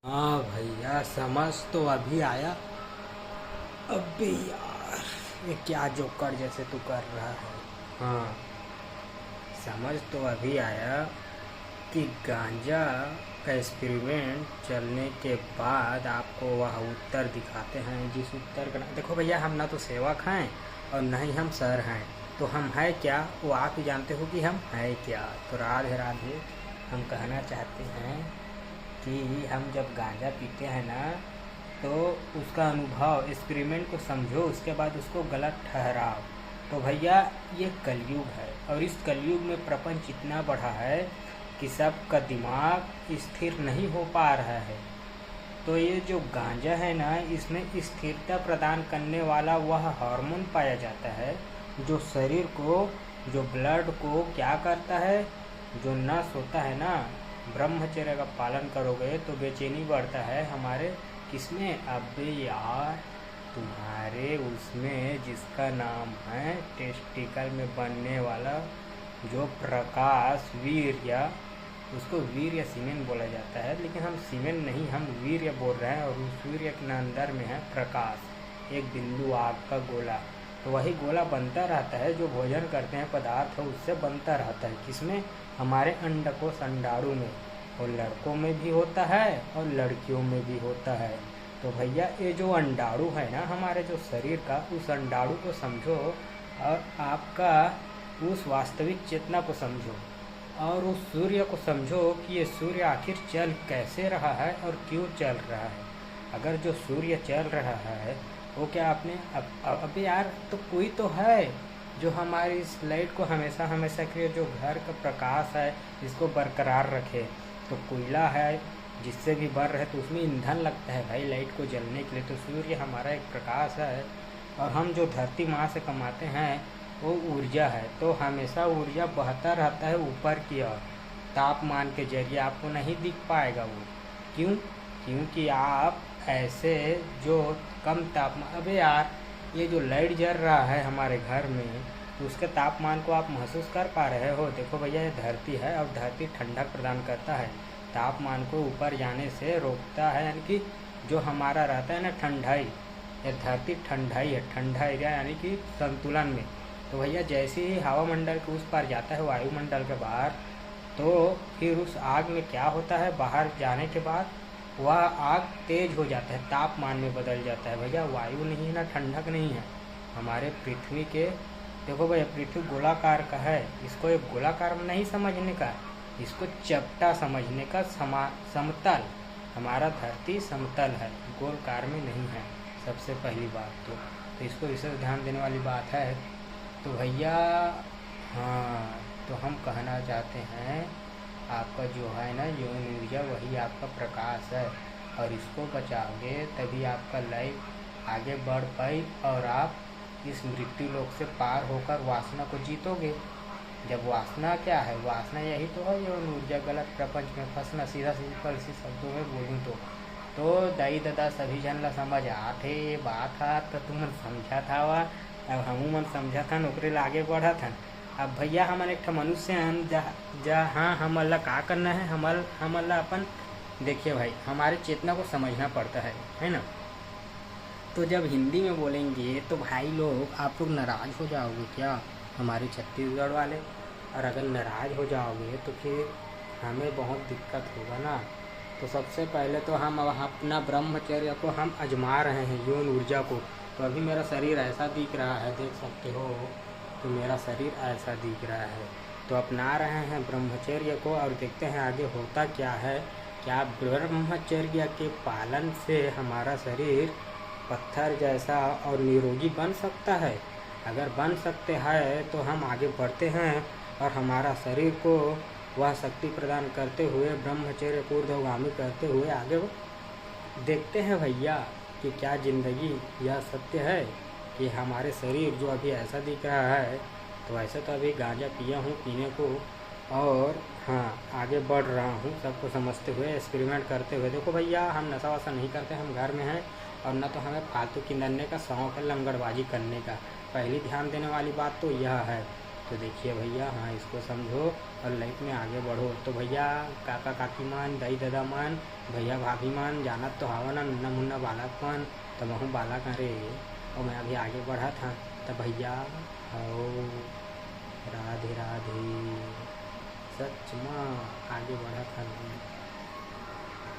हाँ भैया, समझ तो अभी आया। अबे यार, ये क्या जोकर जैसे तू कर रहा है। हाँ, समझ तो अभी आया कि गांजा का एक्सपेरिमेंट चलने के बाद आपको वह उत्तर दिखाते हैं जिस उत्तर का देखो भैया, हम ना तो सेवक हैं और न ही हम सर हैं। तो हम है क्या वो आप ही जानते हो कि हम है क्या। तो राधे राधे। हम कहना चाहते हैं कि हम जब गांजा पीते हैं ना, तो उसका अनुभव एक्सपेरिमेंट को समझो, उसके बाद उसको गलत ठहराओ। तो भैया, ये कलयुग है और इस कलयुग में प्रपंच इतना बढ़ा है कि सबका दिमाग स्थिर नहीं हो पा रहा है। तो ये जो गांजा है ना, इसमें स्थिरता प्रदान करने वाला वह हार्मोन पाया जाता है जो शरीर को, जो ब्लड को क्या करता है, जो नस होता है ना, ब्रह्मचर्य का पालन करोगे तो बेचैनी बढ़ता है हमारे किसमें। अबे यार, तुम्हारे उसमें जिसका नाम है टेस्टिकल में बनने वाला जो प्रकाश वीर्य, उसको वीर्य सीमेन बोला जाता है, लेकिन हम सीमेन नहीं, हम वीर्य बोल रहे हैं। और उस वीर्य के अंदर में है प्रकाश, एक बिंदु आग का गोला। तो वही गोला बनता रहता है, जो भोजन करते हैं पदार्थ है उससे बनता रहता है। किसमें? हमारे अंडकोश अंडाणु में। और लड़कों में भी होता है और लड़कियों में भी होता है। तो भैया, ये जो अंडाणु है ना हमारे जो शरीर का, उस अंडाणु को समझो और आपका उस वास्तविक चेतना को समझो और उस सूर्य को समझो कि ये सूर्य आखिर चल कैसे रहा है और क्यों चल रहा है। अगर जो सूर्य चल रहा है वो क्या आपने अब यार, तो कोई तो है जो हमारी इस लाइट को हमेशा हमेशा के लिए, जो घर का प्रकाश है इसको बरकरार रखे। तो कोयला है जिससे भी बन रहे, तो उसमें ईंधन लगता है भाई लाइट को जलने के लिए। तो सूर्य हमारा एक प्रकाश है और हम जो धरती माँ से कमाते हैं वो ऊर्जा है। तो हमेशा ऊर्जा बहता रहता है ऊपर की ओर, तापमान के जरिए आपको नहीं दिख पाएगा वो। क्यों? क्योंकि आप ऐसे जो कम तापमान, अबे यार, ये जो लाइट जल रहा है हमारे घर में, तो उसके तापमान को आप महसूस कर पा रहे हो। देखो भैया, ये धरती है और धरती ठंडक प्रदान करता है, तापमान को ऊपर जाने से रोकता है। यानी कि जो हमारा रहता है ना ठंडाई, ये धरती ठंडाई है, ठंडा एरिया यानी कि संतुलन में। तो भैया, जैसे ही हवा मंडल के उस पार जाता है वायुमंडल के बाहर, तो फिर उस आग में क्या होता है, बाहर जाने के बाद वह आग तेज हो जाता है, तापमान में बदल जाता है। भैया, वायु नहीं है ना ठंडक नहीं है हमारे पृथ्वी के। देखो भैया, पृथ्वी गोलाकार का है, इसको एक गोलाकार में नहीं समझने का, इसको चपटा समझने का। समतल, हमारा धरती समतल है, गोलकार में नहीं है, सबसे पहली बात तो इसको विशेष ध्यान देने वाली बात है। तो भैया, हाँ, तो हम कहना चाहते हैं आपका जो है ना यौन ऊर्जा, वही आपका प्रकाश है और इसको बचाओगे तभी आपका लाइफ आगे बढ़ पाई और आप इस मृत्यु लोक से पार होकर वासना को जीतोगे। जब वासना क्या है, वासना यही तो है यौन ऊर्जा, गलत प्रपंच में फंसना। सीधा सिंपल सी शब्दों में बोलूँ तो दाई दादा सभी जन ला समझ आथे ये बात था, तो तुम समझा था वा, अब हमू मन समझा था, नौकरी ला आगे बढ़ा था। अब भैया, हमन एक मनुष्य हैं जहाँ हमन ला का करना है, हमन ला अपन, देखिए भाई, हमारे चेतना को समझना पड़ता है ना। तो जब हिंदी में बोलेंगे तो भाई लोग, आप लोग नाराज़ हो जाओगे क्या, हमारे छत्तीसगढ़ वाले। और अगर नाराज़ हो जाओगे तो फिर हमें बहुत दिक्कत होगा ना। तो सबसे पहले तो हम अपना ब्रह्मचर्य को हम आजमा रहे हैं, यौन ऊर्जा को। तो अभी मेरा शरीर ऐसा दिख रहा है, देख सकते हो, तो मेरा शरीर ऐसा दिख रहा है। तो अपना रहे हैं ब्रह्मचर्य को और देखते हैं आगे होता क्या है। क्या ब्रह्मचर्य के पालन से हमारा शरीर पत्थर जैसा और निरोगी बन सकता है? अगर बन सकते हैं तो हम आगे बढ़ते हैं और हमारा शरीर को वह शक्ति प्रदान करते हुए, ब्रह्मचर्य को ऊर्ध्वगामी करते हुए आगे देखते हैं भैया कि क्या ज़िंदगी यह सत्य है कि हमारे शरीर जो अभी ऐसा दिख रहा है, तो ऐसा तो अभी गांजा पिया हूँ पीने को, और हाँ, आगे बढ़ रहा हूँ सबको समझते हुए, एक्सपेरिमेंट करते हुए। देखो भैया, हम नशा वशा नहीं करते, हम घर में हैं और न तो हमें फालतू किन्नरने का शौक़ है, लंगड़बाजी करने का। पहली ध्यान देने वाली बात तो यह है। तो देखिए भैया, हाँ, इसको समझो और लाइफ में आगे बढ़ो। तो भैया काका काकी मान, दाई दादा मान, भैया भाभी मान, जानत तो हवा ना नन्ना मुन्ना बालक मान, तब हूँ बालक अरे और मैं अभी आगे बढ़ा था। तब भैया हो राधे राधे, सच में आगे बढ़ा था।